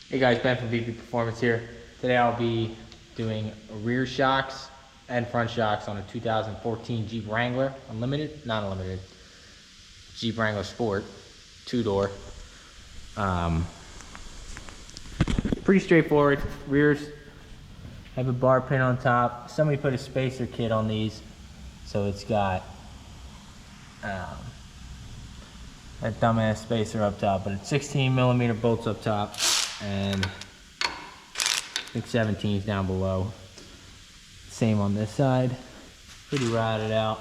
Hey guys, Ben from VP Performance here. Today I'll be doing rear shocks and front shocks on a 2014 Jeep Wrangler Unlimited, not Unlimited, Jeep Wrangler Sport, two-door. Pretty straightforward. Rears have a bar pin on top. Somebody put a spacer kit on these, so it's got that dumbass spacer up top, but it's 16mm bolts up top and I think 17s down below. Same on this side. Pretty rotted out.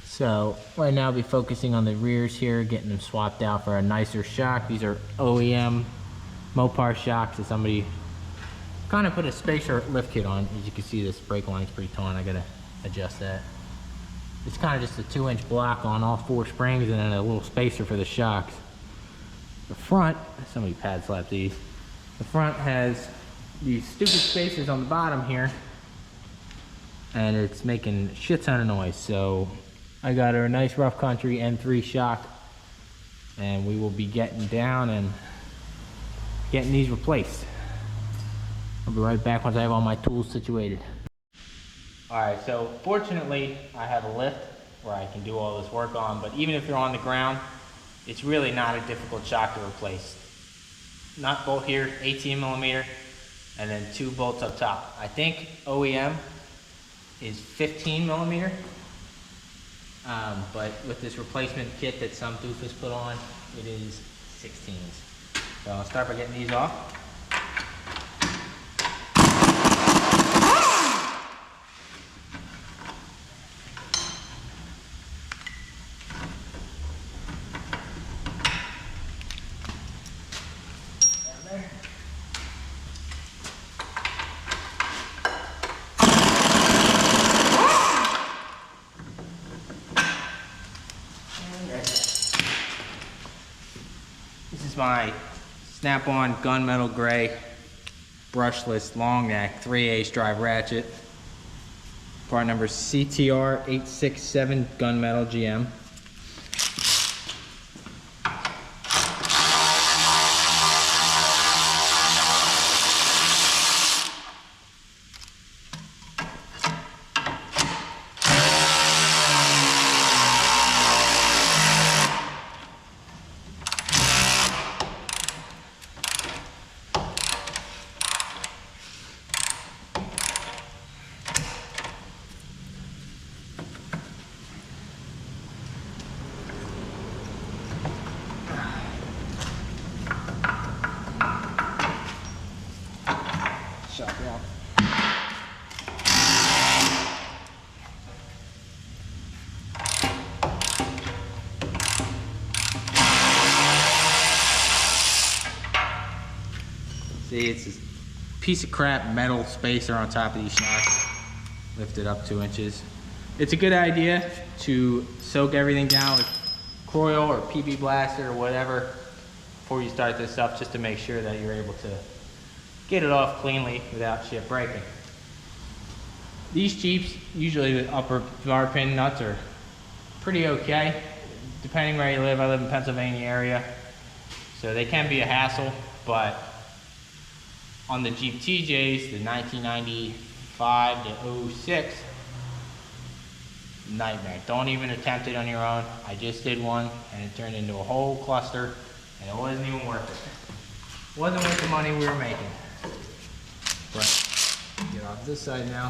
So right now I'll be focusing on the rears here, getting them swapped out for a nicer shock. These are OEM Mopar shocks that somebody kind of put a spacer lift kit on. As you can see, this brake line's pretty torn. I gotta adjust that. It's kind of just a 2-inch block on all 4 springs and then a little spacer for the shocks. The front, somebody pad slapped these. The front has these stupid spacers on the bottom here, and it's making a shit ton of noise. So I got her a nice rough country N3 shock, and we will be getting down and getting these replaced. I'll be right back once I have all my tools situated. Alright, so fortunately I have a lift where I can do all this work on, but even if you're on the ground, it's really not a difficult shock to replace. Nut bolt here, 18mm, and then 2 bolts up top. I think OEM is 15mm, but with this replacement kit that some doofus put on, it is 16s. So I'll start by getting these off. This is my snap-on gunmetal gray brushless long neck 3/8 drive ratchet. Part number CTR 867 gunmetal GM. Shock it out. See, it's this piece of crap metal spacer on top of these shocks. Lift it up 2 inches. It's a good idea to soak everything down with Coil or PB Blaster or whatever before you start this up, just to make sure that you're able to get it off cleanly without shit breaking. These Jeeps, usually the upper bar pin nuts are pretty okay, depending where you live. I live in Pennsylvania area, so they can be a hassle, but on the Jeep TJs, the 1995 to 06, nightmare. Don't even attempt it on your own. I just did one and it turned into a whole cluster and it wasn't even worth it. Wasn't worth the money we were making. Right, get off this side now.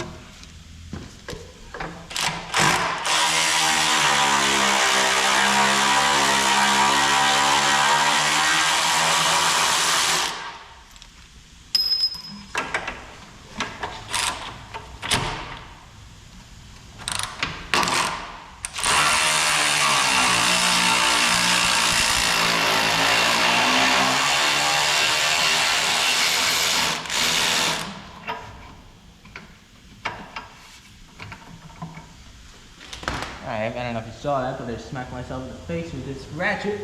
Alright, I don't know if you saw that, but I just smacked myself in the face with this ratchet.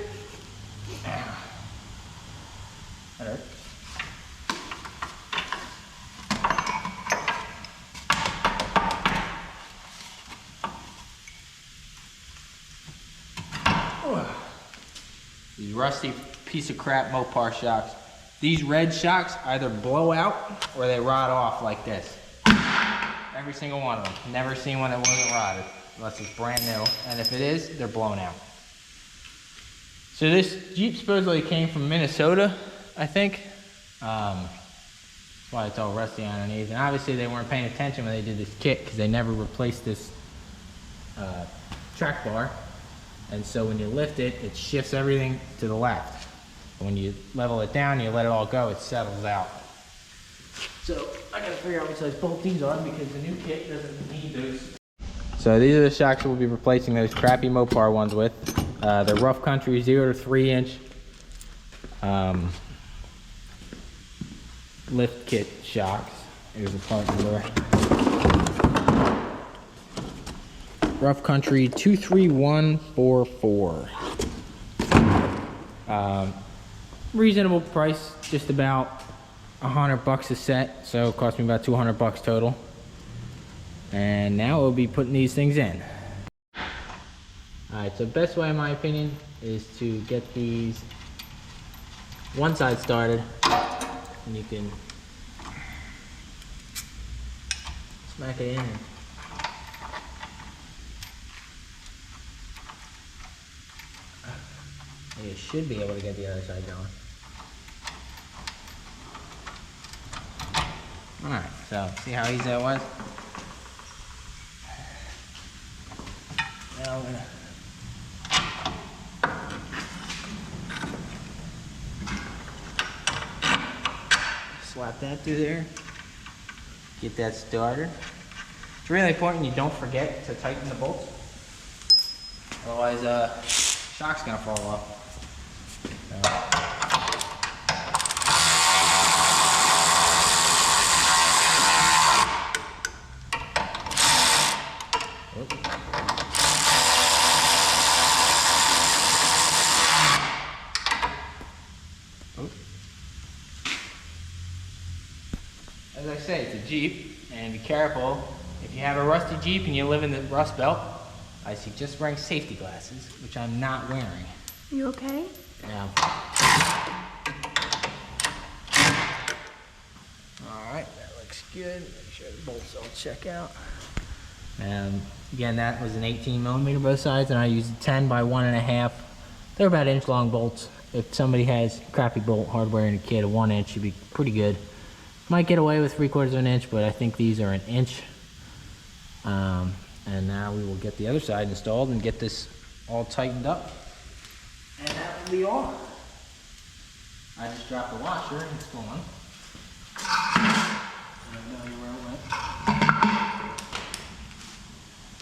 That hurt. These rusty piece of crap Mopar shocks. These red shocks either blow out or they rot off like this. Every single one of them. Never seen one that wasn't rotted, unless it's brand new. And if it is, they're blown out. So this Jeep supposedly came from Minnesota, I think. That's why it's all rusty underneath. And obviously they weren't paying attention when they did this kit, because they never replaced this track bar. And so when you lift it, it shifts everything to the left. When you level it down, you let it all go, it settles out. So I gotta figure out which size bolt these are, because the new kit doesn't need those. So these are the shocks we'll be replacing those crappy Mopar ones with. They're Rough Country 0 to 3 inch lift kit shocks. Here's the part number. Rough Country 23144. Reasonable price, just about $100 a set, so it cost me about $200 total. And now we'll be putting these things in. Alright, so best way in my opinion is to get these one side started, and you can smack it in. And you should be able to get the other side going. Alright, so see how easy that was? Now I'm gonna slap that through there. Get that started. It's really important you don't forget to tighten the bolts. Otherwise, shock's gonna fall off. As I say, it's a Jeep, and be careful. If you have a rusty Jeep and you live in the Rust Belt, I suggest wearing safety glasses, which I'm not wearing. You okay? Yeah. Alright, that looks good. Make sure the bolts all check out. Again, that was an 18mm both sides, and I used a 10 by 1.5. They're about inch long bolts. If somebody has crappy bolt hardware in a kit, a 1 inch should be pretty good. Might get away with 3/4 of an inch, but I think these are an inch. And now we will get the other side installed and get this all tightened up. And that will be all. I just dropped the washer and it's gone. I don't know where it went.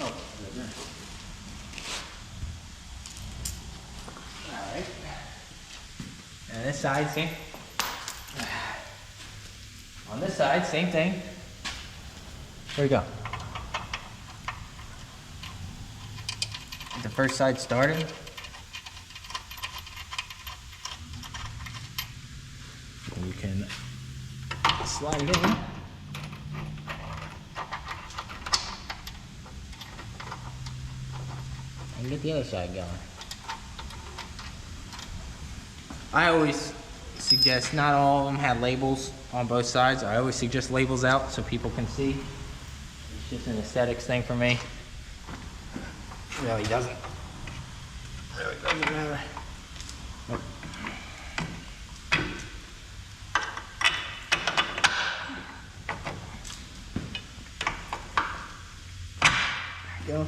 Oh, it's right there. Alright. And this side, same. On this side, same thing. There we go. Get the first side started. And you can slide it in. And get the other side going. I always suggest, not all of them have labels on both sides. I always suggest labels out so people can see. It's just an aesthetics thing for me. Really doesn't matter. Oh. There you go.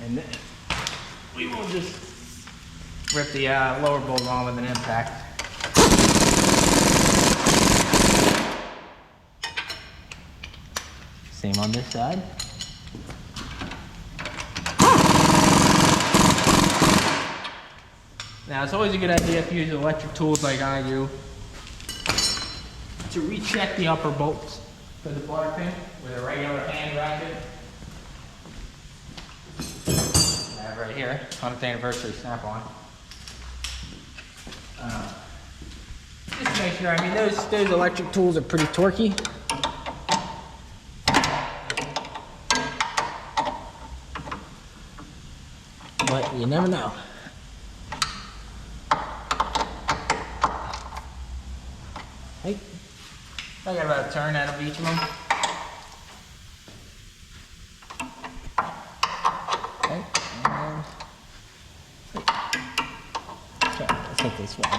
And then we will just rip the lower bolt on with an impact. Same on this side. Now it's always a good idea if you use electric tools like I do to recheck the upper bolts for the bar pin with a regular hand ratchet. I have right here, 100th anniversary snap-on. Just to make sure, I mean, those electric tools are pretty torquey. But you never know. Hey, I got about a turn out of each of them. Okay, let's hit this one.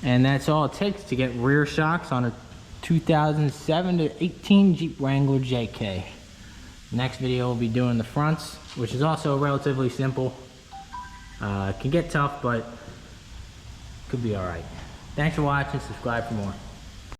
And that's all it takes to get rear shocks on a 2007 to 18 Jeep Wrangler JK. Next video we'll be doing the fronts, which is also relatively simple. It can get tough, but could be alright. Thanks for watching. Subscribe for more.